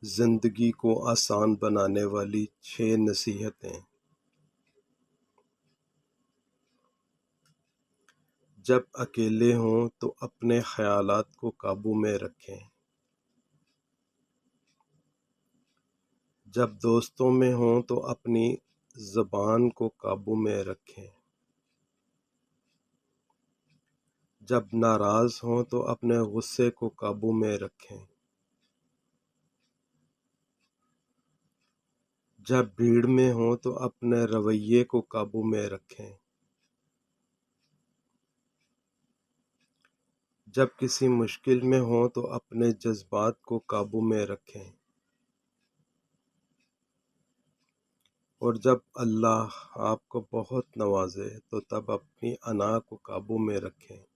زندگی کو آسان بنانے والی 6 نصیحتیں۔ جب اکیلے ہوں تو اپنے خیالات کو قابو میں رکھیں۔ جب دوستوں میں ہوں تو اپنی زبان کو قابو میں رکھیں۔ جب ناراض ہوں تو اپنے غصے کو قابو میں رکھیں۔ جب بھیڑ میں ہوں تو اپنے رویے کو قابو میں رکھیں۔ جب کسی مشکل میں ہوں تو اپنے جذبات کو قابو میں رکھیں۔ اور جب اللہ آپ کو بہت نوازے تو تب اپنی انا کو قابو میں رکھیں۔